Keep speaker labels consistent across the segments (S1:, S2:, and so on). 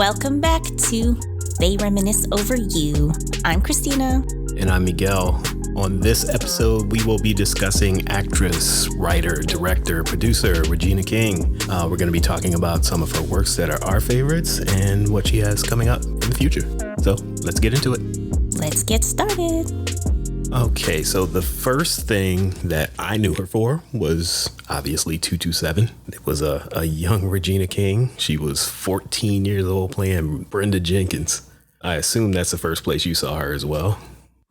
S1: Welcome back to They Reminisce Over You. I'm Christina.
S2: And I'm Miguel. On this episode, we will be discussing actress, writer, director, producer Regina King. We're going to be talking about some of her works that are our favorites and what she has coming up in the future. So let's get into it.
S1: Let's get started.
S2: Okay, so the first thing that I knew her for was obviously 227. It was a young Regina King. She was 14 years old playing Brenda Jenkins. I assume that's the first place you saw her as well.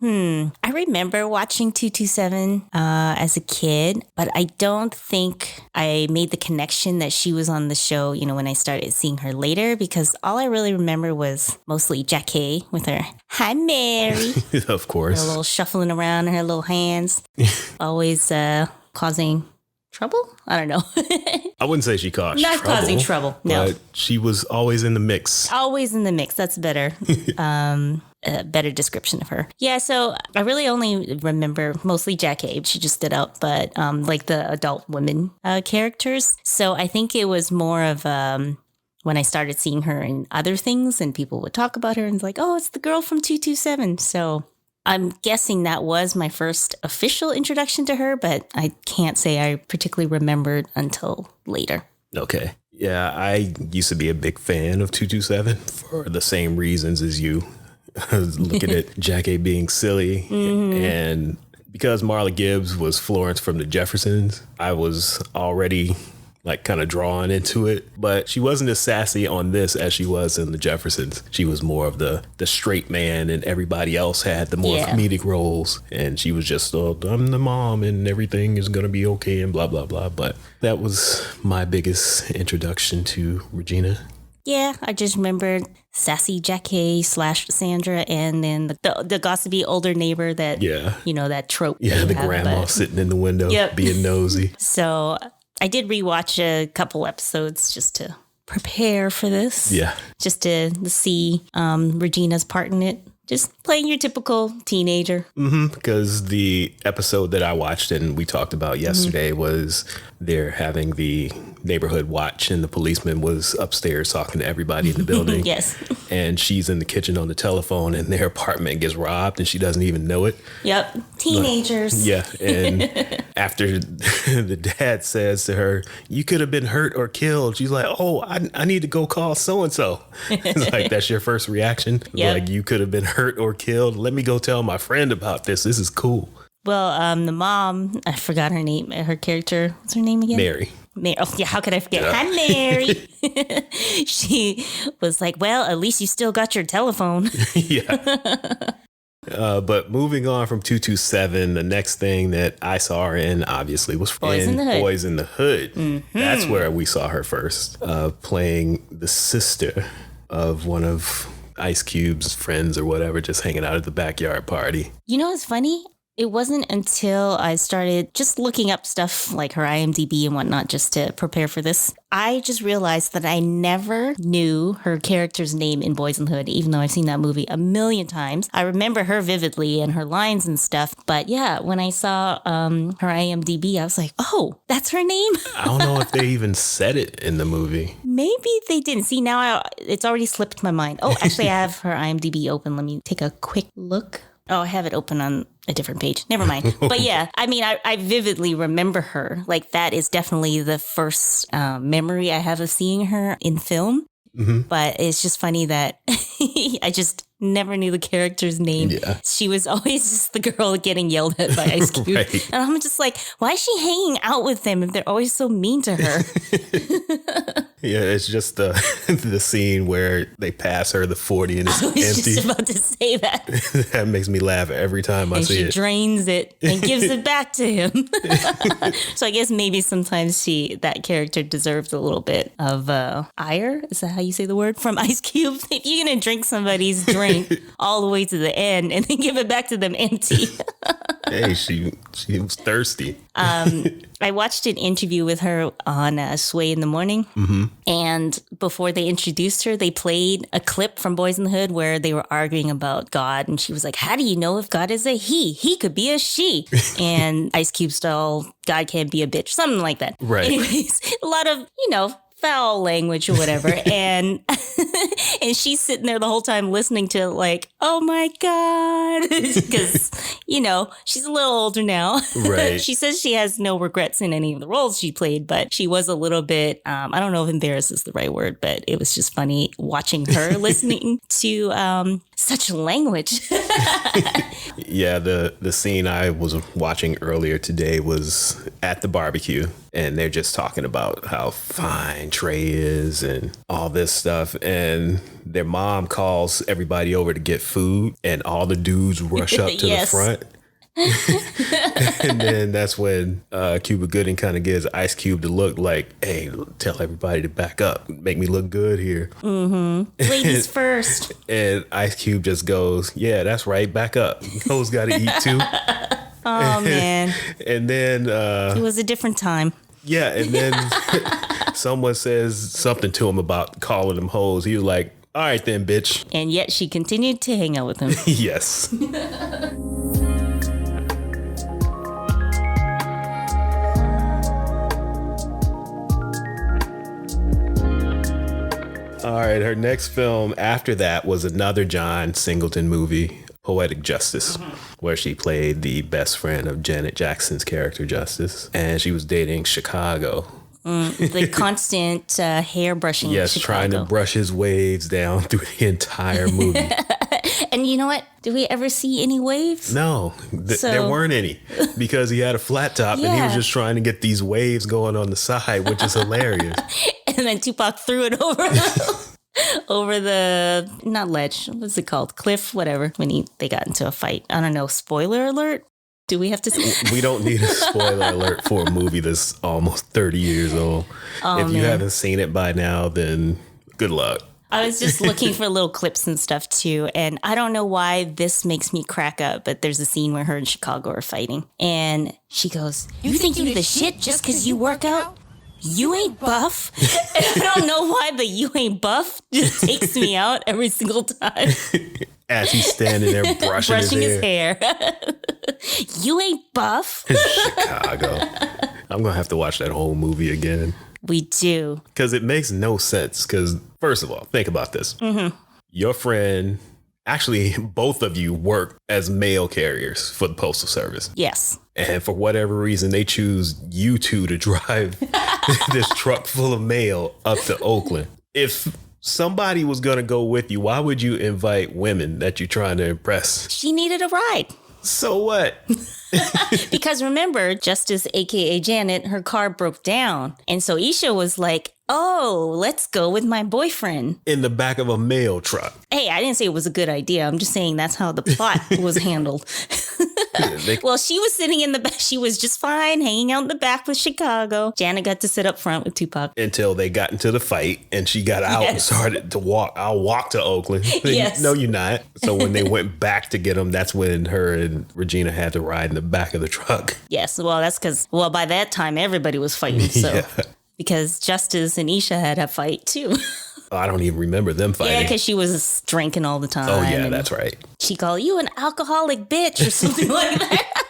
S1: I remember watching 227 as a kid, but I don't think I made the connection that she was on the show, when I started seeing her later, because all I really remember was mostly Jackie with her, "Hi, Mary."
S2: Of course.
S1: Her little shuffling around in her little hands, always causing trouble? I don't know.
S2: I wouldn't say she caused
S1: trouble. Not causing trouble, no.
S2: But she was always in the mix.
S1: Always in the mix. That's better. A better description of her. Yeah, so I really only remember mostly Jackie. She just stood out, but like the adult women characters. So I think it was more of when I started seeing her in other things and people would talk about her and it's like, oh, it's the girl from 227. So I'm guessing that was my first official introduction to her, but I can't say I particularly remembered until later.
S2: Okay. Yeah, I used to be a big fan of 227 for the same reasons as you. Looking at Jackie being silly. And because Marla Gibbs was Florence from the Jeffersons, I was already kind of drawn into it. But she wasn't as sassy on this as she was in the Jeffersons. She was more of the straight man, and everybody else had the more comedic roles. And she was just, I'm the mom and everything is going to be okay and blah, blah, blah. But that was my biggest introduction to Regina.
S1: Yeah, I just remembered sassy Jackie / Sandra, and then the gossipy older neighbor that, that trope.
S2: Yeah, the grandma sitting in the window being nosy.
S1: So I did rewatch a couple episodes just to prepare for this.
S2: Yeah.
S1: Just to see Regina's part in it. Just playing your typical teenager.
S2: Because the episode that I watched and we talked about yesterday was they're having the neighborhood watch and the policeman was upstairs talking to everybody in the building.
S1: Yes.
S2: And she's in the kitchen on the telephone and their apartment gets robbed and she doesn't even know it.
S1: Yep. Teenagers.
S2: Yeah. And after the dad says to her, "You could have been hurt or killed," she's like, "Oh, I need to go call so-and-so." It's like, that's your first reaction.
S1: Yep.
S2: Like, you could have been hurt or killed. Let me go tell my friend about this. This is cool.
S1: Well, the mom, I forgot her name, her character. What's her name again?
S2: Mary.
S1: Oh, yeah, how could I forget? Hi, Mary. She was like, well, at least you still got your telephone.
S2: Yeah. But moving on from 227, the next thing that I saw her in, obviously, was
S1: Boys in the Hood.
S2: Boys in the Hood. That's where we saw her first, playing the sister of one of Ice Cube's friends or whatever, just hanging out at the backyard party.
S1: You know what's funny? It wasn't until I started just looking up stuff like her IMDb and whatnot just to prepare for this. I just realized that I never knew her character's name in Boys in the Hood, even though I've seen that movie a million times. I remember her vividly and her lines and stuff. But yeah, when I saw her IMDb, I was like, oh, that's her name?
S2: I don't know if they even said it in the movie.
S1: Maybe they didn't. See, now it's already slipped my mind. Oh, actually, I have her IMDb open. Let me take a quick look. Oh, I have it open on a different page. Never mind. But yeah, I mean, I vividly remember her. Like, that is definitely the first memory I have of seeing her in film. But it's just funny that I just never knew the character's name.
S2: Yeah.
S1: She was always just the girl getting yelled at by Ice Cube.
S2: Right.
S1: And I'm just like, why is she hanging out with them if they're always so mean to her?
S2: Yeah, it's just the scene where they pass her the 40 and it's empty. I was just
S1: about to say that.
S2: That makes me laugh every time I see it.
S1: And she drains it and gives it back to him. So I guess maybe sometimes that character deserves a little bit of ire. Is that how you say the word? From Ice Cube. If you're going to drink somebody's drink all the way to the end and then give it back to them empty.
S2: Hey, she was thirsty.
S1: I watched an interview with her on Sway in the Morning. And before they introduced her, they played a clip from Boys in the Hood where they were arguing about God. And she was like, how do you know if God is a he? He could be a she. And Ice Cube style, God can't be a bitch. Something like that.
S2: Right.
S1: Anyways, a lot of, foul language or whatever. And and she's sitting there the whole time listening to it like, oh my God. Because, she's a little older now.
S2: Right.
S1: She says she has no regrets in any of the roles she played, but she was a little bit, I don't know if embarrassed is the right word, but it was just funny watching her listening to such language.
S2: Yeah, the scene I was watching earlier today was at the barbecue, and they're just talking about how fine Trey is and all this stuff. And their mom calls everybody over to get food, and all the dudes rush up to the front. And then that's when Cuba Gooding kind of gives Ice Cube the look like, hey, tell everybody to back up, make me look good here.
S1: Ladies first.
S2: And Ice Cube just goes, yeah, that's right, back up. Those got to eat too.
S1: Oh, man.
S2: And then
S1: it was a different time.
S2: Yeah, and then someone says something to him about calling them hoes. He was like, all right then, bitch.
S1: And yet she continued to hang out with him.
S2: Yes. All right, her next film after that was another John Singleton movie, Poetic Justice, where she played the best friend of Janet Jackson's character, Justice. And she was dating Chicago.
S1: The constant hair brushing.
S2: Yes,
S1: Chicago.
S2: trying to brush his waves down through the entire movie.
S1: And you know what? Did we ever see any waves?
S2: No, there weren't any, because he had a flat top and he was just trying to get these waves going on the side, which is hilarious.
S1: And then Tupac threw it over over the, not ledge, what's it called? Cliff, whatever, when they got into a fight. I don't know. Spoiler alert? Do we have to see?
S2: We don't need a spoiler alert for a movie that's almost 30 years old. If you haven't seen it by now, then good luck.
S1: I was just looking for little clips and stuff too. And I don't know why this makes me crack up, but there's a scene where her and Chicago are fighting. And she goes, you think you the shit just because you work out? You ain't buff? And I don't know why, but you ain't buff just takes me out every single time.
S2: As he's standing there brushing his hair.
S1: You ain't buff?
S2: Chicago. I'm going to have to watch that whole movie again.
S1: We do.
S2: Because it makes no sense. Because, first of all, think about this. Your friend, actually, both of you work as mail carriers for the Postal Service.
S1: Yes.
S2: And for whatever reason, they choose you two to drive this truck full of mail up to Oakland. If somebody was going to go with you, why would you invite women that you're trying to impress?
S1: She needed a ride.
S2: So what?
S1: Because remember, Justice, a.k.a. Janet, her car broke down. And so Isha was like, oh, let's go with my boyfriend.
S2: In the back of a mail truck.
S1: Hey, I didn't say it was a good idea. I'm just saying that's how the plot was handled. Well, she was sitting in the back. She was just fine, hanging out in the back with Chicago. Janet got to sit up front with Tupac.
S2: Until they got into the fight and she got out and started to walk. I'll walk to Oakland.
S1: Yes.
S2: No, you're not. So when they went back to get him, that's when her and Regina had to ride in the back of the truck.
S1: Yes. Well, that's because, by that time, everybody was fighting. So.
S2: Yeah.
S1: Because Justice and Isha had a fight, too.
S2: I don't even remember them fighting.
S1: Yeah, because she was drinking all the time.
S2: Oh, yeah, that's right.
S1: She called you an alcoholic bitch or something like that.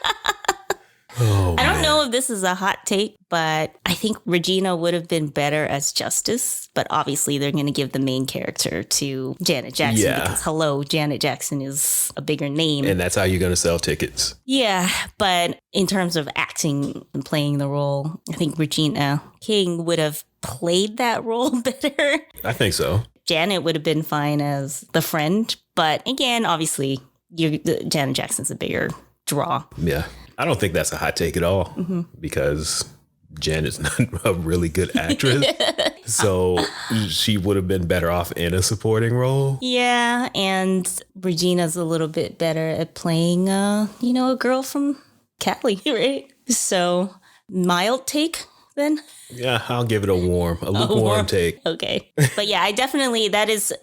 S2: Oh,
S1: I don't know if this is a hot take, but I think Regina would have been better as Justice. But obviously, they're going to give the main character to Janet Jackson.
S2: Yeah.
S1: Because, hello, Janet Jackson is a bigger name.
S2: And that's how you're going to sell tickets.
S1: Yeah, but in terms of acting and playing the role, I think Regina King would have played that role better.
S2: I think so.
S1: Janet would have been fine as the friend. But again, obviously, Janet Jackson's a bigger draw.
S2: Yeah. I don't think that's a hot take at all because Janet's not a really good actress. So she would have been better off in a supporting role.
S1: Yeah. And Regina's a little bit better at playing, a girl from Cali, right? So mild take then.
S2: Yeah, I'll give it a lukewarm take.
S1: Okay. But yeah, I definitely, that is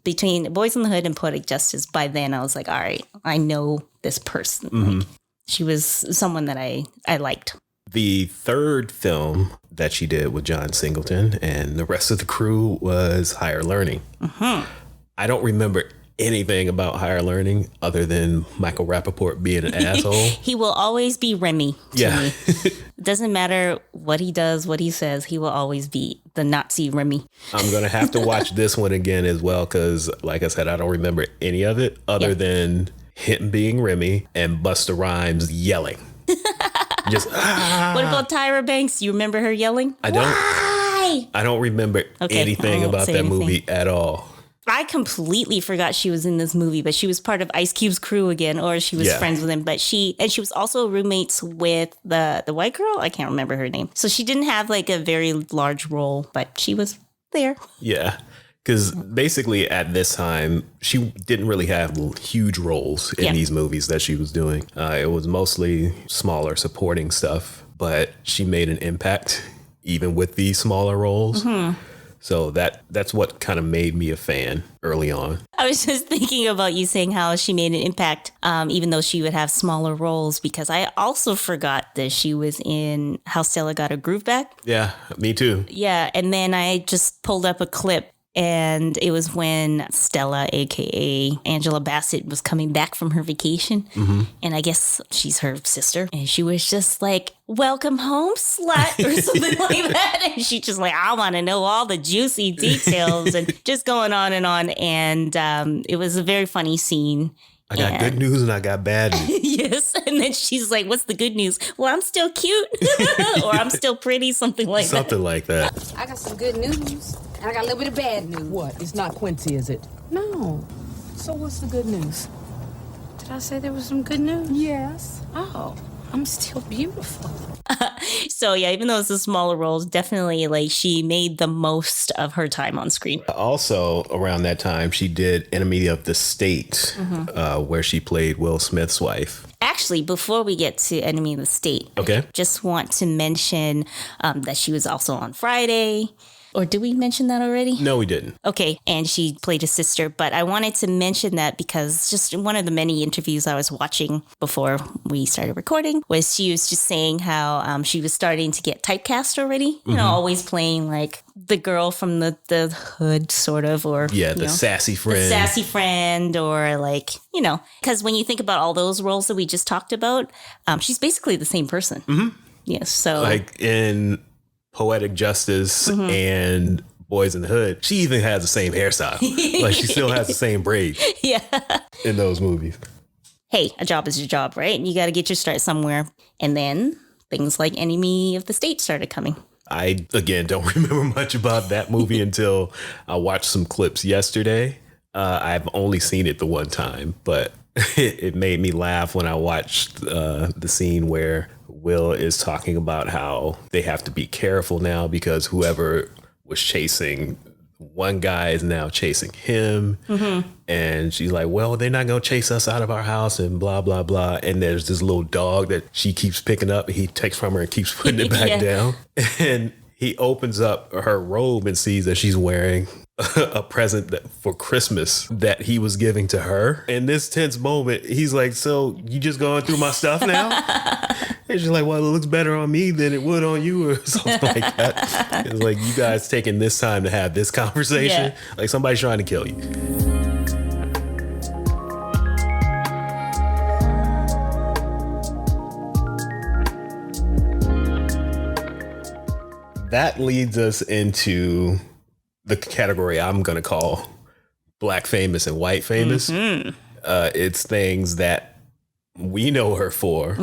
S1: between Boys in the Hood and Poetic Justice. By then I was like, all right, I know this person. Like, she was someone that I liked.
S2: The third film that she did with John Singleton and the rest of the crew was Higher Learning. I don't remember anything about Higher Learning other than Michael Rappaport being an asshole.
S1: He will always be Remy to me. Doesn't matter what he does, what he says, he will always be the Nazi Remy.
S2: I'm going to have to watch this one again as well because, like I said, I don't remember any of it other than him being Remy and Busta Rhymes yelling. Just,
S1: What about Tyra Banks? You remember her yelling?
S2: I don't remember anything about that movie at all.
S1: I completely forgot she was in this movie, but she was part of Ice Cube's crew again, or she was friends with him. But she was also roommates with the white girl. I can't remember her name. So she didn't have like a very large role, but she was there.
S2: Yeah. Because basically at this time, she didn't really have huge roles in these movies that she was doing. It was mostly smaller supporting stuff, but she made an impact even with these smaller roles. Mm-hmm. So that's what kind of made me a fan early on.
S1: I was just thinking about you saying how she made an impact, even though she would have smaller roles, because I also forgot that she was in How Stella Got Her Groove Back.
S2: Yeah, me too.
S1: Yeah, and then I just pulled up a clip. And it was when Stella, a.k.a. Angela Bassett, was coming back from her vacation. Mm-hmm. And I guess she's her sister. And she was just like, welcome home, slut, or something like that. And she just like, I want to know all the juicy details and just going on. And it was a very funny scene.
S2: I got good news and I got bad news.
S1: Yes. And then she's like, what's the good news? Well, I'm still cute. Or I'm still pretty, something like that.
S2: Something like that.
S3: I got some good news. And I got a little bit of bad news.
S4: What? It's not Quincy, is it?
S3: No.
S4: So what's the good news?
S3: Did I say there was some good news?
S4: Yes.
S3: Oh, I'm still beautiful.
S1: So yeah, even though it's a smaller role, definitely like she made the most of her time on screen.
S2: Also, around that time, she did Enemy of the State, where she played Will Smith's wife.
S1: Actually, before we get to Enemy of the State, I just want to mention that she was also on Friday. Or did we mention that already?
S2: No, we didn't.
S1: Okay, and she played a sister, but I wanted to mention that because just in one of the many interviews I was watching before we started recording was she was just saying how she was starting to get typecast already. You know, always playing like the girl from the hood sort of, or
S2: the sassy friend.
S1: The sassy friend, or like, you know, because when you think about all those roles that we just talked about, she's basically the same person. Mm-hmm. Yes, so
S2: like in Poetic Justice and Boys in the Hood, she even has the same hairstyle. Like she still has the same braids. Yeah. In those movies.
S1: Hey, a job is your job, right? And you got to get your start somewhere. And then things like Enemy of the State started coming.
S2: I, again, don't remember much about that movie until I watched some clips yesterday. I've only seen it the one time, but it made me laugh when I watched the scene where Will is talking about how they have to be careful now because whoever was chasing one guy is now chasing him. Mm-hmm. And she's like, well, they're not going to chase us out of our house and blah, blah, blah. And there's this little dog that she keeps picking up. And he takes from her and keeps putting it back down. And he opens up her robe and sees that she's wearing a present for Christmas that he was giving to her. In this tense moment, he's like, so you just going through my stuff now? And she's like, well, it looks better on me than it would on you, or something like that. It's like, you guys taking this time to have this conversation? Yeah. Like somebody's trying to kill you. That leads us into the category I'm going to call Black famous and white famous. Mm-hmm. It's things that we know her for,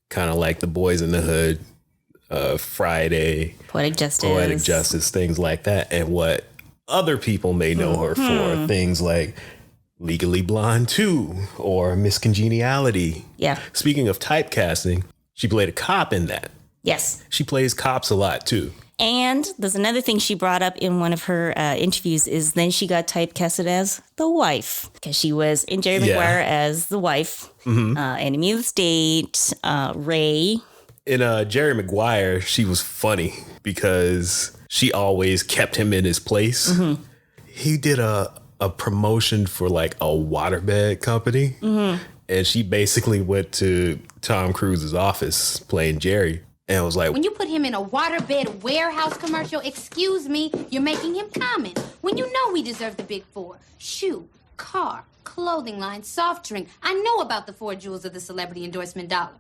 S2: kind of like the Boys in the Hood, Friday,
S1: Poetic Justice,
S2: things like that. And what other people may know her for, things like Legally Blonde 2 or Miss Congeniality. Yeah. Speaking of typecasting, she played a cop in that.
S1: Yes.
S2: She plays cops a lot, too.
S1: And there's another thing she brought up in one of her interviews is then she got typecasted as the wife because she was in Jerry Maguire as the wife, Enemy of the State, Ray.
S2: In Jerry Maguire, she was funny because she always kept him in his place. Mm-hmm. He did a promotion for like a waterbed company. Mm-hmm. And she basically went to Tom Cruise's office playing Jerry. And was like,
S5: when you put him in a waterbed warehouse commercial, excuse me, you're making him common. When you know we deserve the big four. Shoe, car, clothing line, soft drink. I know about the 4 jewels of the celebrity endorsement dollar.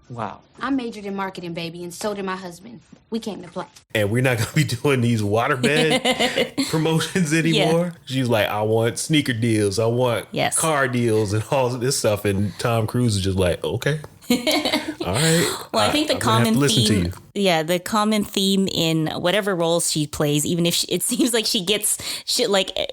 S4: Wow.
S5: I majored in marketing, baby, and so did my husband. We came to play.
S2: And we're not going to be doing these waterbed promotions anymore. She's like, I want sneaker deals. I want car deals and all of this stuff. And Tom Cruise is just like, okay. All right.
S1: Well, I think the common theme, the common theme in whatever roles she plays, even if it seems like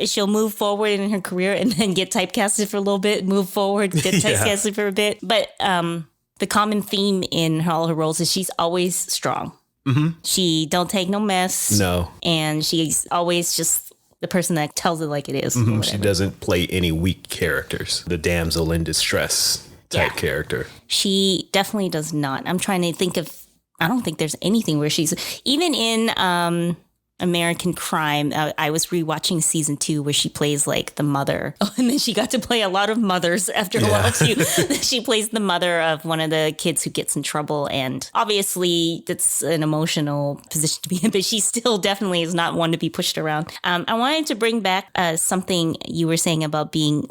S1: she'll move forward in her career and then get typecasted for a little bit, move forward, get typecasted for a bit. But the common theme in all her roles is she's always strong. Mm-hmm. She don't take no mess. No. And she's always just the person that tells it like it is. Mm-hmm.
S2: She doesn't play any weak characters. The damsel in distress type character.
S1: She definitely does not. I'm trying to think of, I don't think there's anything where she's, even in American Crime, I was rewatching season 2 where she plays like the mother. Oh, and then she got to play a lot of mothers after a while too. She plays the mother of one of the kids who gets in trouble. And obviously that's an emotional position to be in, but she still definitely is not one to be pushed around. I wanted to bring back something you were saying about being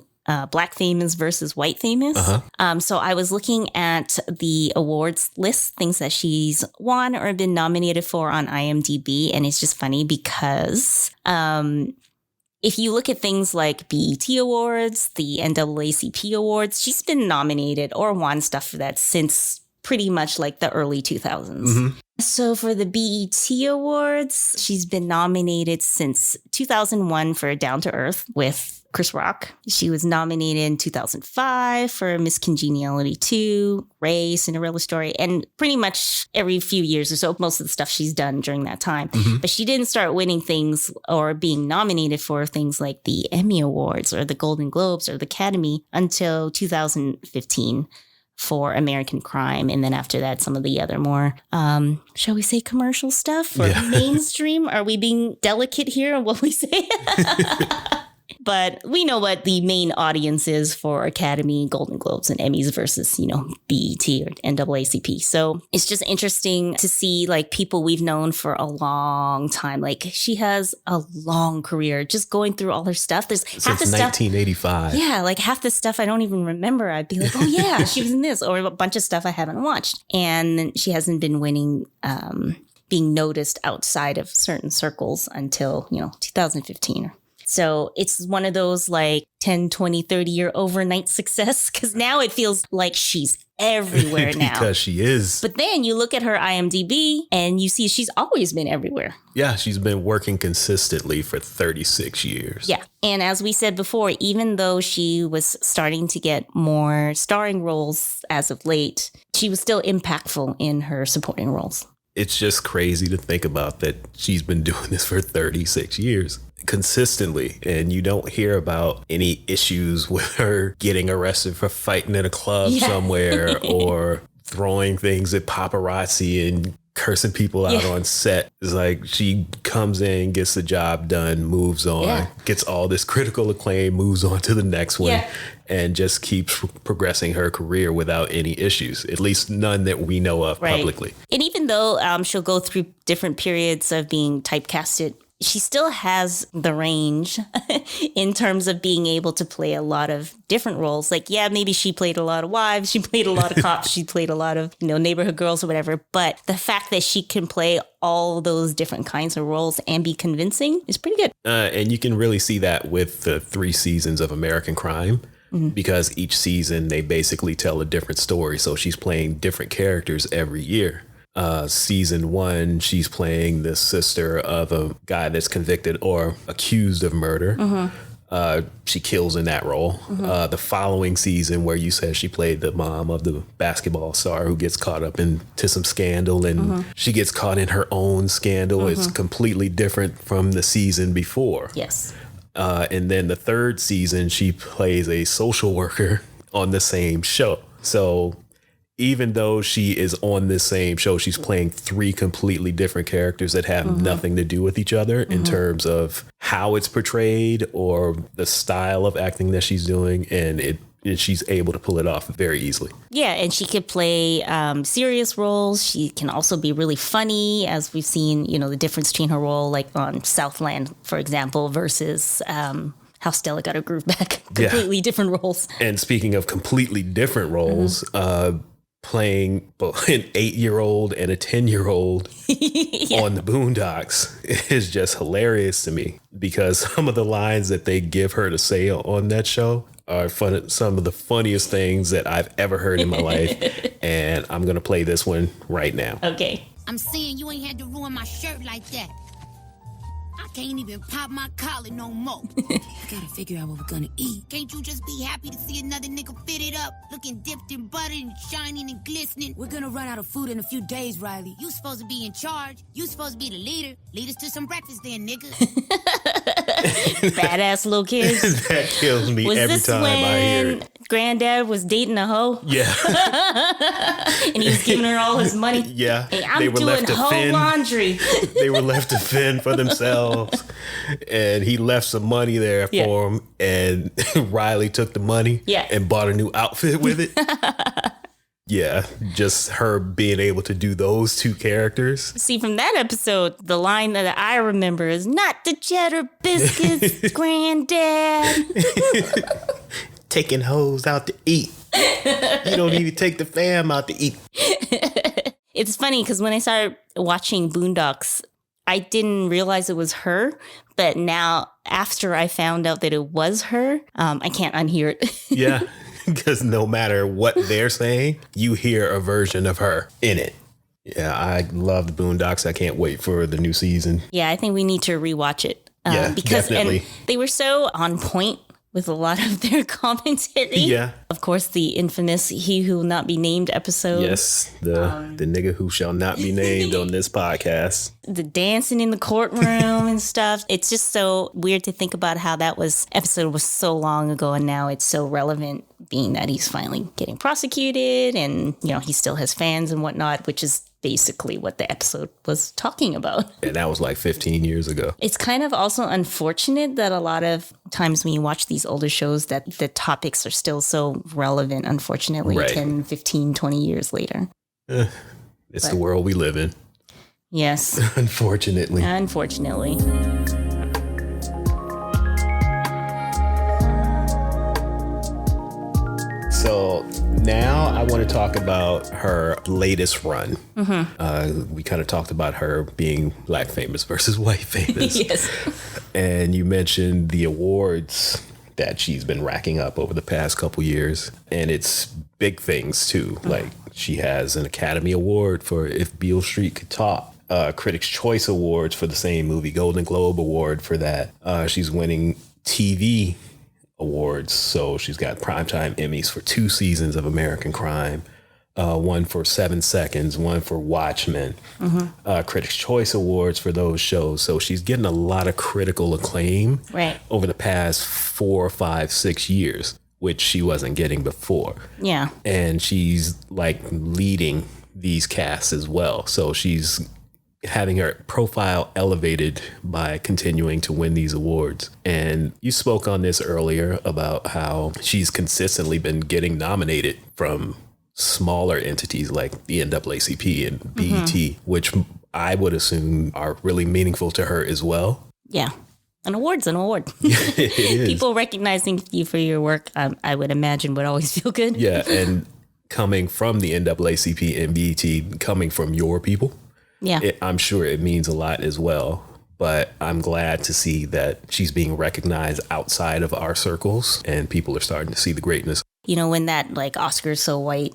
S1: Black famous versus white famous. So I was looking at the awards list, things that she's won or been nominated for on IMDb. And it's just funny because if you look at things like BET Awards, the NAACP Awards, she's been nominated or won stuff for that since pretty much like the early 2000s. Mm-hmm. So for the BET Awards, she's been nominated since 2001 for Down to Earth with Chris Rock. She was nominated in 2005 for Miss Congeniality 2, Ray, Cinderella Story, and pretty much every few years or so, most of the stuff she's done during that time. Mm-hmm. But she didn't start winning things or being nominated for things like the Emmy Awards or the Golden Globes or the Academy until 2015 for American Crime. And then after that, some of the other more, shall we say commercial stuff or mainstream? Are we being delicate here on what we say? But we know what the main audience is for Academy, Golden Globes, and Emmys versus, BET or NAACP. So it's just interesting to see like people we've known for a long time. Like she has a long career just going through all her stuff. There's half the stuff.
S2: 1985.
S1: Yeah, like half the stuff I don't even remember. I'd be like, oh yeah, she was in this, or a bunch of stuff I haven't watched. And she hasn't been winning, being noticed outside of certain circles until, 2015. So it's one of those like 10, 20, 30-year overnight success because now it feels like she's everywhere now.
S2: Because she is.
S1: But then you look at her IMDb and you see she's always been everywhere.
S2: Yeah, she's been working consistently for 36 years.
S1: Yeah. And as we said before, even though she was starting to get more starring roles as of late, she was still impactful in her supporting roles.
S2: It's just crazy to think about that she's been doing this for 36 years. Consistently, and you don't hear about any issues with her getting arrested for fighting in a club somewhere or throwing things at paparazzi and cursing people out on set. It's like she comes in, gets the job done, moves on, gets all this critical acclaim, moves on to the next one, and just keeps progressing her career without any issues, at least none that we know of publicly.
S1: And even though she'll go through different periods of being typecasted, she still has the range in terms of being able to play a lot of different roles. Like, maybe she played a lot of wives, she played a lot of cops, she played a lot of, neighborhood girls or whatever. But the fact that she can play all those different kinds of roles and be convincing is pretty good.
S2: And you can really see that with the 3 seasons of American Crime. Mm-hmm. Because each season they basically tell a different story. So she's playing different characters every year. Season 1, she's playing the sister of a guy that's convicted or accused of murder. Mm-hmm. She kills in that role. Mm-hmm. The following season, where you said she played the mom of the basketball star who gets caught up into some scandal, and she gets caught in her own scandal. It's completely different from the season before.
S1: Yes.
S2: And then the 3rd season, she plays a social worker on the same show. So even though she is on this same show, she's playing 3 completely different characters that have nothing to do with each other in terms of how it's portrayed or the style of acting that she's doing. And she's able to pull it off very easily. Yeah,
S1: and she could play serious roles. She can also be really funny, as we've seen, the difference between her role like on Southland, for example, versus How Stella Got Her Groove Back. Completely different roles.
S2: And speaking of completely different roles, playing both an 8-year-old and a 10-year-old on the Boondocks is just hilarious to me, because some of the lines that they give her to say on that show are some of the funniest things that I've ever heard in my life. And I'm going to play this one right now.
S1: Okay.
S5: I'm saying you ain't had to ruin my shirt like that. I can't even pop my collar no more. We gotta figure out what we're gonna eat. Can't you just be happy to see another nigga fitted up, looking dipped in butter and shining and glistening? We're gonna run out of food in a few days, Riley. You supposed to be in charge. You supposed to be the leader. Lead us to some breakfast then, nigga.
S1: Badass little kid.
S2: That kills me every time I hear it.
S1: Granddad was dating a hoe?
S2: Yeah.
S1: And he was giving her all his money?
S2: Yeah.
S1: Hey, I'm doing hoe laundry.
S2: They were left to fend for themselves. And he left some money there for him. And Riley took the money and bought a new outfit with it. Yeah, just her being able to do those two characters.
S1: See, from that episode, the line that I remember is not the Cheddar Biscuits, Granddad.
S2: Taking hoes out to eat. You don't even take the fam out to eat.
S1: It's funny because when I started watching Boondocks, I didn't realize it was her. But now, after I found out that it was her, I can't unhear it.
S2: Yeah, because no matter what they're saying, you hear a version of her in it. Yeah, I love the Boondocks. I can't wait for the new season.
S1: Yeah, I think we need to rewatch it. Because
S2: definitely.
S1: And they were so on point with a lot of their commentary. Yeah. Of course, the infamous He Who Will Not Be Named episode.
S2: Yes, the nigga who shall not be named on this podcast.
S1: The dancing in the courtroom and stuff. It's just so weird to think about how that episode was so long ago and now it's so relevant, being that he's finally getting prosecuted and, you know, he still has fans and whatnot, which is basically what the episode was talking about.
S2: And that was like 15 years ago.
S1: It's kind of also unfortunate that a lot of times when you watch these older shows that the topics are still so relevant, unfortunately, 10, 15, 20 years later.
S2: It's the world we live in.
S1: Yes.
S2: Unfortunately.
S1: Unfortunately.
S2: So now I want to talk about her latest run. Mm-hmm. We kind of talked about her being Black famous versus white famous.
S1: Yes.
S2: And you mentioned the awards that she's been racking up over the past couple years. And it's big things, too. Mm-hmm. Like she has an Academy Award for If Beale Street Could Talk. Critics' Choice Awards for the same movie. Golden Globe Award for that. She's winning TV awards. So she's got Primetime Emmys for 2 seasons of American Crime, one for 7 Seconds, one for Watchmen, Critics' Choice Awards for those shows. So she's getting a lot of critical acclaim over the past 4, 5, 6 years, which she wasn't getting before.
S1: Yeah.
S2: And she's like leading these casts as well. So she's having her profile elevated by continuing to win these awards. And you spoke on this earlier about how she's consistently been getting nominated from smaller entities like the NAACP and BET, which I would assume are really meaningful to her as well.
S1: Yeah. An award's an award.
S2: It is.
S1: People recognizing you for your work, I would imagine, would always feel good.
S2: Yeah. And coming from the NAACP and BET, coming from your people.
S1: Yeah,
S2: I'm sure it means a lot as well, but I'm glad to see that she's being recognized outside of our circles and people are starting to see the greatness.
S1: You know, when that like Oscars So White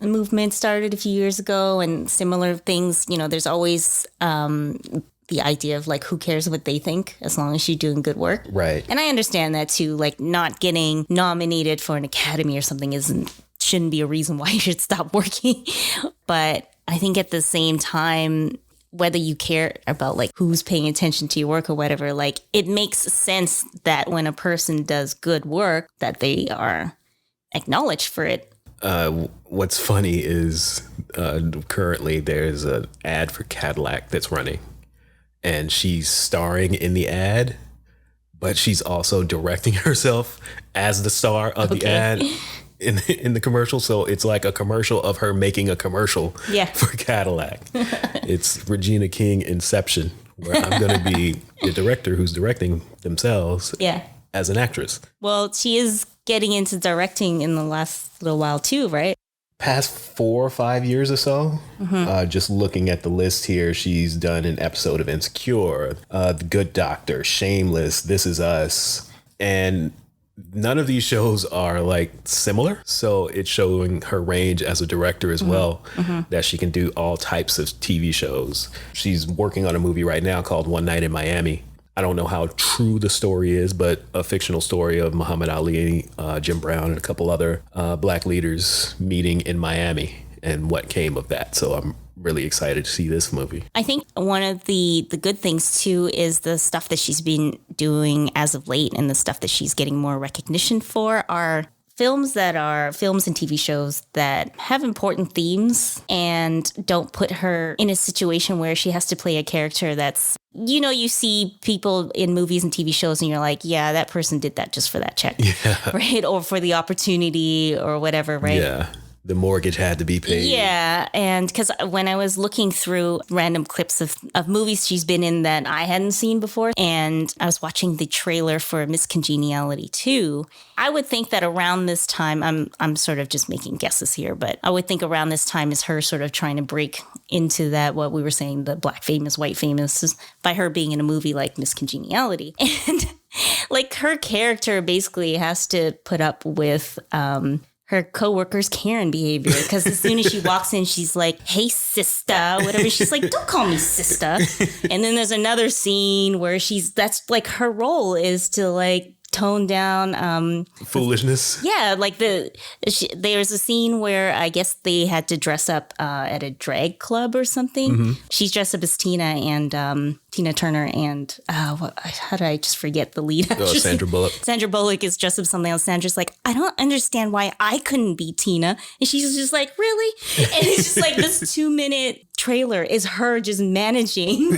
S1: movement started a few years ago and similar things, you know, there's always the idea of like, who cares what they think as long as you're doing good work.
S2: Right.
S1: And I understand that too, like not getting nominated for an Academy or something shouldn't be a reason why you should stop working. But I think at the same time, whether you care about like who's paying attention to your work or whatever, like it makes sense that when a person does good work, that they are acknowledged for it.
S2: What's funny is currently there's an ad for Cadillac that's running and she's starring in the ad, but she's also directing herself as the star of the ad. In the commercial, so it's like a commercial of her making a commercial for Cadillac. It's Regina King Inception, where I'm going to be the director who's directing themselves as an actress.
S1: Well, she is getting into directing in the last little while too, right?
S2: past 4 or 5 years or so. Just looking at the list here, she's done an episode of Insecure, The Good Doctor, Shameless, This Is Us, and none of these shows are like similar. So it's showing her range as a director as well, that she can do all types of TV shows. She's working on a movie right now called One Night in Miami. I don't know how true the story is, but a fictional story of Muhammad Ali, Jim Brown, and a couple other black leaders meeting in Miami and what came of that. So I'm really excited to see this movie.
S1: I think one of the good things too is the stuff that she's been doing as of late, and the stuff that she's getting more recognition for are films and TV shows that have important themes and don't put her in a situation where she has to play a character that's, you see people in movies and TV shows and you're like, yeah, that person did that just for that check, right? Or for the opportunity or whatever, right?
S2: Yeah. The mortgage had to be paid.
S1: Yeah. And because when I was looking through random clips of movies she's been in that I hadn't seen before, and I was watching the trailer for Miss Congeniality 2, I would think that around this time, I'm sort of just making guesses here, but I would think around this time is her sort of trying to break into that, what we were saying, the black famous, white famous, by her being in a movie like Miss Congeniality. And like her character basically has to put up with her coworker's Karen behavior, because as soon as she walks in, she's like, "Hey, sister," whatever. She's like, "Don't call me sister." And then there's another scene where that's like her role is to like tone down
S2: foolishness.
S1: Yeah, like there's a scene where I guess they had to dress up at a drag club or something. She's dressed up as Tina and Tina Turner and how did I just forget the lead actress?
S2: Sandra Bullock.
S1: Sandra Bullock is dressed up something else. Sandra's like, I don't understand why I couldn't be Tina. And she's just like, really? And it's just like this 2-minute trailer is her just managing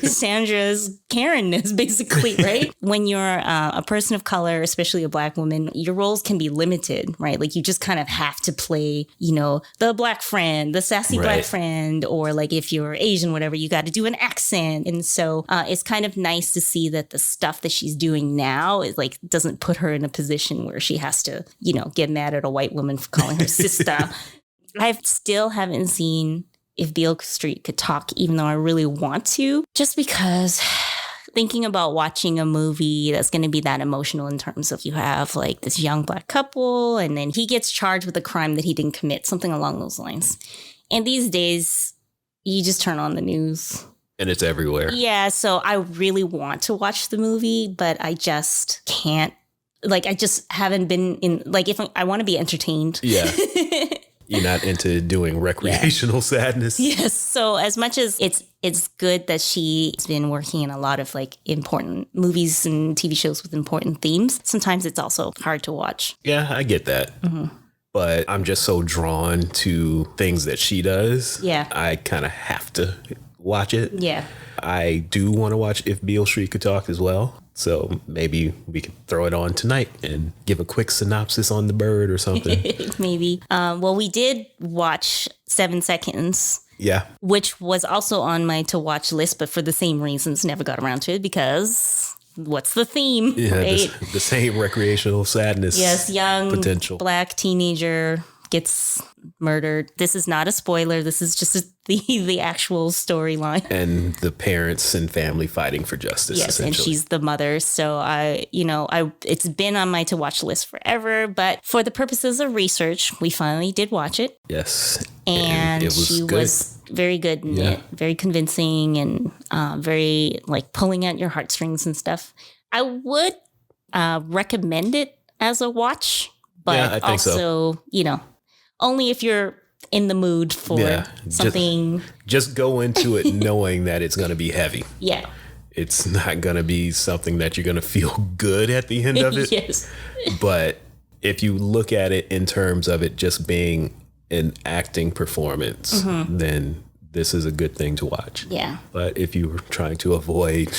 S1: Sandra's Karen-ness, basically, right? When you're a person of color, especially a black woman, your roles can be limited, right? Like you just kind of have to play, the black friend, the sassy black friend, or like if you're Asian, whatever, you got to do an accent. And so it's kind of nice to see that the stuff that she's doing now is like doesn't put her in a position where she has to, get mad at a white woman for calling her sister. I still haven't seen If Beale Street Could Talk, even though I really want to, just because thinking about watching a movie that's going to be that emotional in terms of you have like this young black couple and then he gets charged with a crime that he didn't commit, something along those lines. And these days, you just turn on the news.
S2: And it's everywhere.
S1: Yeah, so I really want to watch the movie, but I just can't. Like, I just haven't been in, like, if I want to be entertained.
S2: Yeah. You're not into doing recreational sadness.
S1: Yes. So as much as it's good that she's been working in a lot of like important movies and TV shows with important themes, sometimes it's also hard to watch.
S2: Yeah, I get that. But I'm just so drawn to things that she does.
S1: Yeah.
S2: I kind of have to watch it.
S1: Yeah.
S2: I do want to watch If Beale Street Could Talk as well. So maybe we could throw it on tonight and give a quick synopsis on the bird or something.
S1: Maybe. Well, we did watch 7 Seconds.
S2: Yeah.
S1: Which was also on my to watch list, but for the same reasons, never got around to it because what's the theme?
S2: Yeah,
S1: right?
S2: the same recreational sadness.
S1: Yes, young
S2: potential
S1: black teenager gets murdered. This is not a spoiler. This is just the actual storyline.
S2: And the parents and family fighting for justice.
S1: Yes, and she's the mother. So it's been on my to watch list forever. But for the purposes of research, we finally did watch it.
S2: Yes,
S1: and she
S2: good.
S1: was very good in it, very convincing, and very like pulling at your heartstrings and stuff. I would recommend it as a watch, but also only if you're in the mood for something.
S2: Just go into it knowing that it's going to be heavy.
S1: Yeah.
S2: It's not going to be something that you're going to feel good at the end of it.
S1: Yes.
S2: But if you look at it in terms of it just being an acting performance, then this is a good thing to watch.
S1: Yeah.
S2: But if you were trying to avoid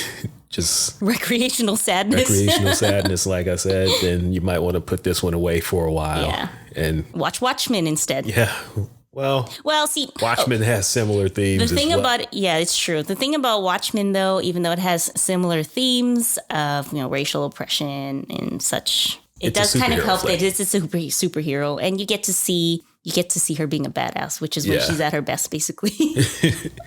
S2: just
S1: recreational sadness,
S2: like I said, then you might want to put this one away for a while.
S1: Yeah.
S2: And
S1: watch Watchmen instead.
S2: Yeah. Well, see, Watchmen has similar themes.
S1: The thing about it, it's true. The thing about Watchmen, though, even though it has similar themes of racial oppression and such, it does kind of help that it's a superhero, and you get to see you get to see her being a badass, which is when she's at her best, basically.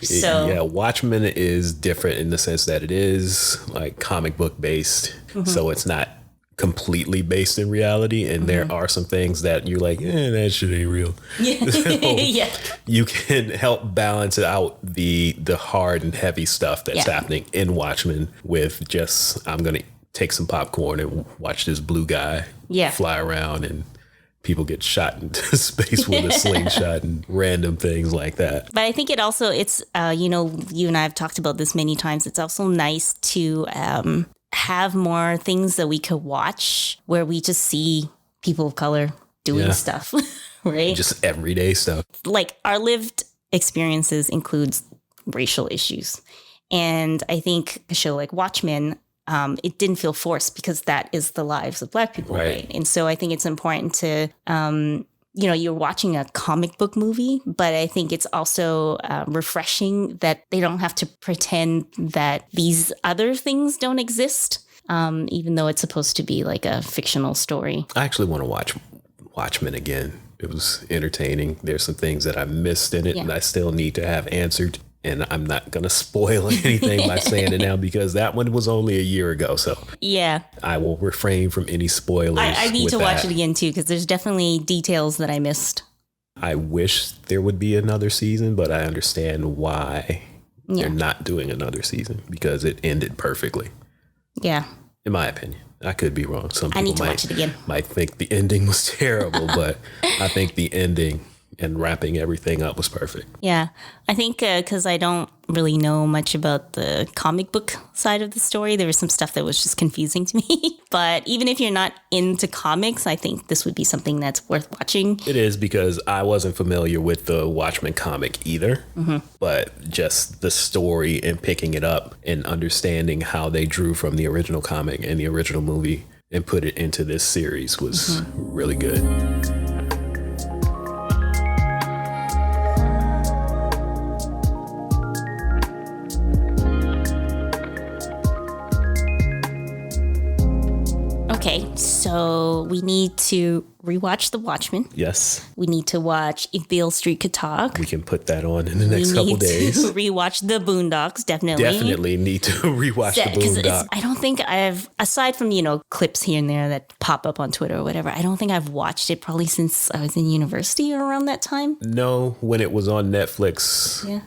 S1: So
S2: yeah, Watchmen is different in the sense that it is like comic book based. So it's not completely based in reality. And there are some things that you're like, that shit ain't real.
S1: Yeah.
S2: So
S1: Yeah.
S2: you can help balance out the hard and heavy stuff that's happening in Watchmen with just, I'm going to take some popcorn and watch this blue guy fly around and people get shot into space with a slingshot and random things like that.
S1: But I think it's, you and I have talked about this many times. It's also nice to have more things that we could watch where we just see people of color doing stuff, right?
S2: Just everyday stuff.
S1: Like our lived experiences includes racial issues. And I think a show like Watchmen, it didn't feel forced because that is the lives of Black people, right? And so I think it's important to, you're watching a comic book movie, but I think it's also refreshing that they don't have to pretend that these other things don't exist, even though it's supposed to be like a fictional story.
S2: I actually want to watch Watchmen again. It was entertaining. There's some things that I missed in it and I still need to have answered. And I'm not going to spoil anything by saying it now because that one was only a year ago. So I will refrain from any spoilers.
S1: I need to watch it again, too, because there's definitely details that I missed.
S2: I wish there would be another season, but I understand why they're not doing another season because it ended perfectly.
S1: Yeah.
S2: In my opinion. I could be wrong. Some
S1: I need
S2: people
S1: to watch it again.
S2: might think the ending was terrible, but I think the ending and wrapping everything up was perfect.
S1: Yeah. I think because I don't really know much about the comic book side of the story, there was some stuff that was just confusing to me. But even if you're not into comics, I think this would be something that's worth watching.
S2: It is because I wasn't familiar with the Watchmen comic either, but just the story and picking it up and understanding how they drew from the original comic and the original movie and put it into this series was really good.
S1: Okay, so we need to rewatch The Watchmen.
S2: Yes.
S1: We need to watch If Beale Street Could Talk.
S2: We can put that on in the next couple days.
S1: Rewatch The Boondocks, definitely.
S2: Definitely need to rewatch The Boondocks.
S1: I don't think I've, aside from, clips here and there that pop up on Twitter or whatever, I don't think I've watched it probably since I was in university or around that time.
S2: No, when it was on Netflix.
S1: Yeah.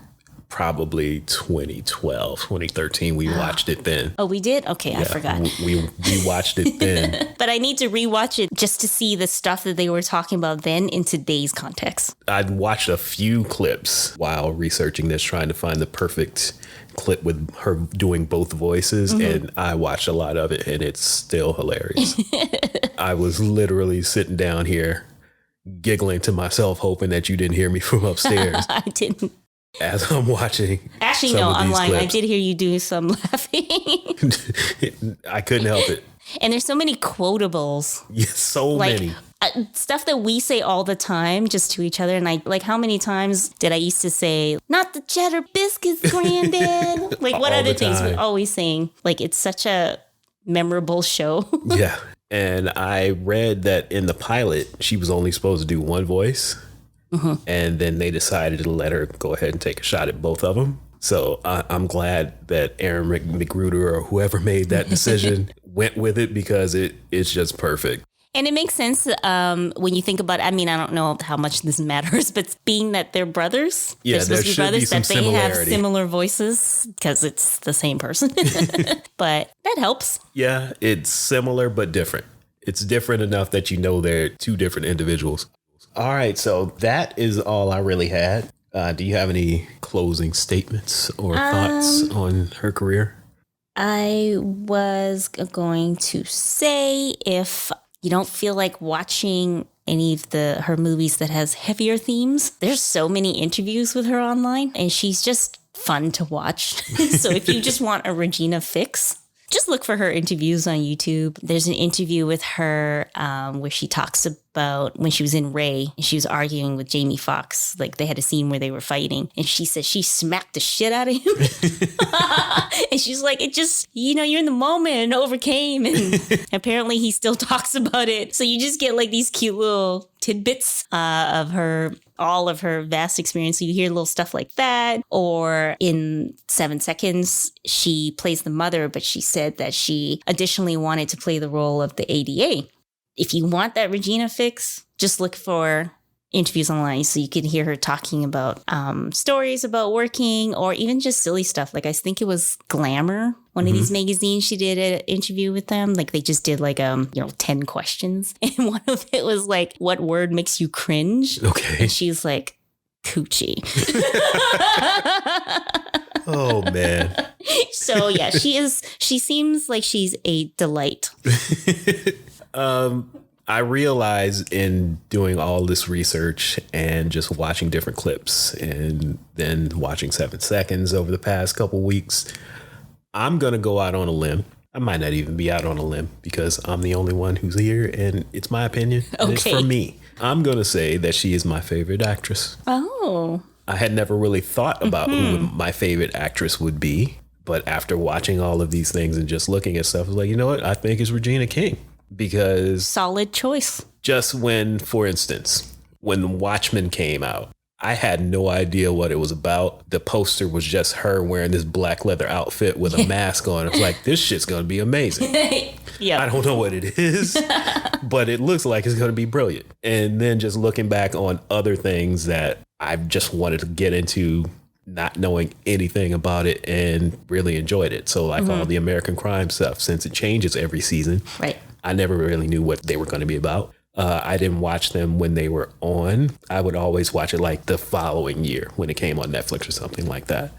S2: Probably 2012, 2013. We watched it then.
S1: Oh, we did? Okay, I forgot.
S2: We watched it then.
S1: But I need to rewatch it just to see the stuff that they were talking about then in today's context.
S2: I watched a few clips while researching this, trying to find the perfect clip with her doing both voices. And I watched a lot of it and it's still hilarious. I was literally sitting down here giggling to myself, hoping that you didn't hear me from upstairs.
S1: I didn't.
S2: As I'm watching.
S1: Actually, no, I'm lying. I did hear you do some laughing.
S2: I couldn't help it.
S1: And there's so many quotables.
S2: Yes, so many.
S1: Stuff that we say all the time just to each other. And how many times did I used to say, not the Cheddar Biscuits, Granddad? What other things we're always saying? It's such a memorable show.
S2: Yeah. And I read that in the pilot, she was only supposed to do one voice. And then they decided to let her go ahead and take a shot at both of them. So I'm glad that Aaron McGruder or whoever made that decision went with it because it's just perfect.
S1: And it makes sense when you think about it. I mean, I don't know how much this matters, but being that they're brothers,
S2: yeah,
S1: they're supposed to be brothers, that they have
S2: similarity.
S1: Similar voices because it's the same person. But that helps.
S2: Yeah, it's similar but different. It's different enough that they're two different individuals. All right, so that is all I really had. Do you have any closing statements or thoughts on her career?
S1: I was going to say if you don't feel like watching any of her movies that has heavier themes, there's so many interviews with her online and she's just fun to watch. So if you just want a Regina fix, just look for her interviews on YouTube. There's an interview with her where she talks about when she was in Ray and she was arguing with Jamie Foxx. They had a scene where they were fighting and she said she smacked the shit out of him. And she's like, it just, you're in the moment and overcame. And apparently he still talks about it. So you just get these cute little tidbits of all of her vast experience. So you hear little stuff like that. Or in 7 Seconds, she plays the mother, but she said that she additionally wanted to play the role of the ADA. If you want that Regina fix, just look for interviews online so you can hear her talking about stories about working, or even just silly stuff. Like I think it was Glamour, one of these magazines, she did an interview with them. Like they just did like 10 questions, and one of it was like, what word makes you cringe?
S2: Okay.
S1: And she's like, coochie.
S2: Oh man.
S1: So yeah, she seems like she's a delight.
S2: I realized in doing all this research and just watching different clips and then watching 7 Seconds over the past couple weeks, I'm going to go out on a limb. I might not even be out on a limb because I'm the only one who's here and it's my opinion. And it's for me. I'm going to say that she is my favorite actress.
S1: Oh.
S2: I had never really thought about who my favorite actress would be. But after watching all of these things and just looking at stuff, I was like, you know what? I think it's Regina King. Because
S1: solid choice.
S2: Just when, for instance, when Watchmen came out, I had no idea what it was about. The poster was just her wearing this black leather outfit with a mask on. I was like, this shit's going to be amazing. Yeah, I don't know what it is, but it looks like it's going to be brilliant. And then just looking back on other things that I just wanted to get into, not knowing anything about it, and really enjoyed it. So like all the American crime stuff, since it changes every season.
S1: Right.
S2: I never really knew what they were going to be about. I didn't watch them when they were on. I would always watch it like the following year when it came on Netflix or something like that.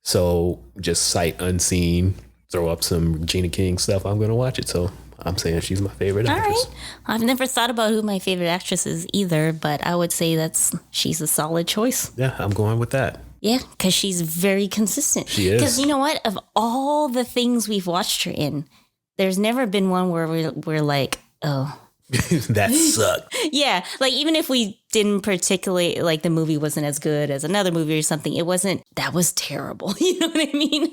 S2: So just sight unseen, throw up some Regina King stuff, I'm going to watch it. So I'm saying she's my favorite actress.
S1: All right. I've never thought about who my favorite actress is either, but I would say she's a solid choice.
S2: Yeah, I'm going with that.
S1: Yeah, because she's very consistent.
S2: She is.
S1: Because you know what? Of all the things we've watched her in, there's never been one where we're like, oh.
S2: That sucked.
S1: Yeah, like even if we didn't particularly, like the movie wasn't as good as another movie or something, it wasn't, that was terrible. You know what I mean?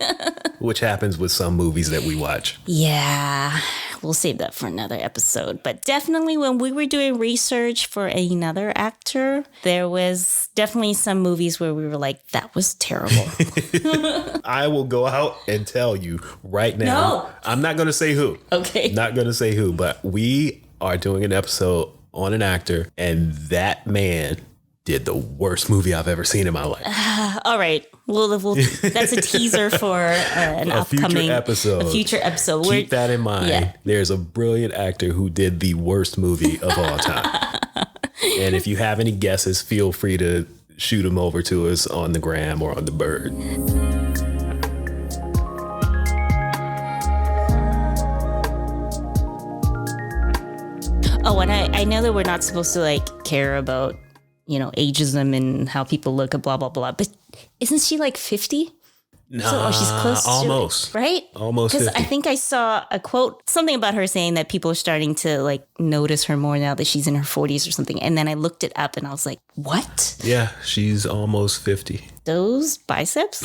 S2: Which happens with some movies that we watch.
S1: Yeah, we'll save that for another episode. But definitely when we were doing research for another actor, there was definitely some movies where we were like, that was terrible.
S2: I will go out and tell you right now.
S1: No.
S2: I'm not going to say who.
S1: Okay.
S2: Not going to say who, but we are doing an episode on an actor, and that man did the worst movie I've ever seen in my life.
S1: All right. Well, that's a teaser for an upcoming
S2: episode.
S1: A future episode.
S2: Keep that in mind.
S1: Yeah.
S2: There's a brilliant actor who did the worst movie of all time. And if you have any guesses, feel free to shoot them over to us on the gram or on the bird.
S1: Oh, and I know that we're not supposed to like care about, ageism and how people look and blah, blah, blah. But isn't she like 50?
S2: Nah,
S1: she's close
S2: almost.
S1: to, right?
S2: Almost 50.
S1: Because I think I saw a quote, something about her saying that people are starting to like notice her more now that she's in her 40s or something. And then I looked it up and I was like, what?
S2: Yeah, she's almost 50.
S1: Those biceps?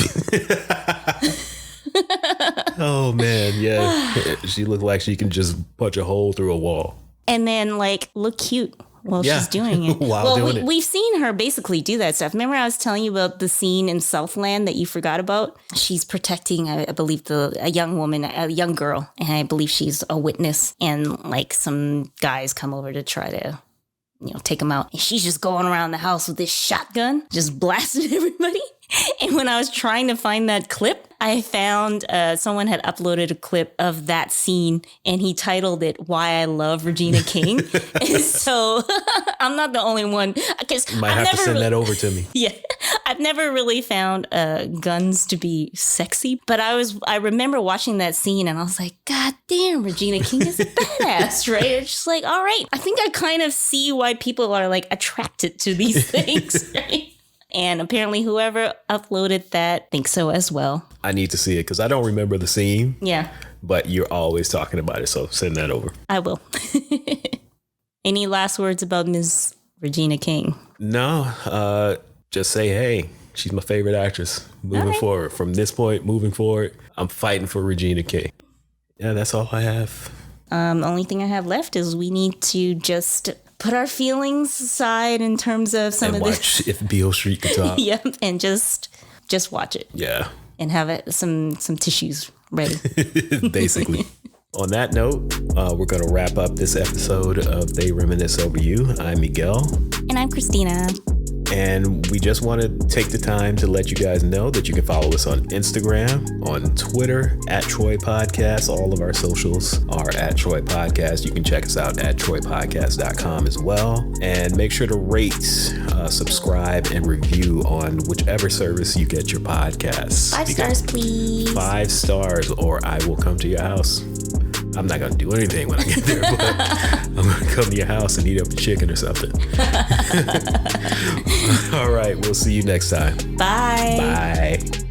S2: Oh, man, yeah. She looked like she can just punch a hole through a wall.
S1: And then like look cute while she's doing it. We've seen her basically do that stuff. Remember I was telling you about the scene in Southland that you forgot about? She's protecting, I believe, a young woman, a young girl. And I believe she's a witness. And like some guys come over to try to, take them out. And she's just going around the house with this shotgun, just blasting everybody. And when I was trying to find that clip, I found someone had uploaded a clip of that scene and he titled it "Why I Love Regina King." And so I'm not the only one.
S2: Might have to send that over to me.
S1: Yeah. I've never really found guns to be sexy, but I remember watching that scene and I was like, God damn, Regina King is a badass, right? It's just like, all right, I think I kind of see why people are like attracted to these things, right? And apparently whoever uploaded that thinks so as well.
S2: I need to see it because I don't remember the scene.
S1: Yeah.
S2: But you're always talking about it, so send that over.
S1: I will. Any last words about Ms. Regina King?
S2: No, just say, hey, she's my favorite actress. Moving forward. From this point, moving forward, I'm fighting for Regina King. Yeah, that's all I have.
S1: The only thing I have left is we need to just put our feelings aside in terms of some
S2: and
S1: of
S2: watch If Beale Street Could Talk.
S1: Yep, and just watch it.
S2: Yeah.
S1: And have some tissues ready.
S2: Basically. On that note, we're going to wrap up this episode of They Reminisce Over You. I'm Miguel.
S1: And I'm Christina.
S2: And we just want to take the time to let you guys know that you can follow us on Instagram, on Twitter, at Troy Podcast. All of our socials are at Troy Podcast. You can check us out at troypodcast.com as well. And make sure to rate, subscribe, and review on whichever service you get your podcasts.
S1: 5 stars, please.
S2: 5 stars, or I will come to your house. I'm not going to do anything when I get there, but I'm going to come to your house and eat up a chicken or something. All right. We'll see you next time.
S1: Bye.
S2: Bye.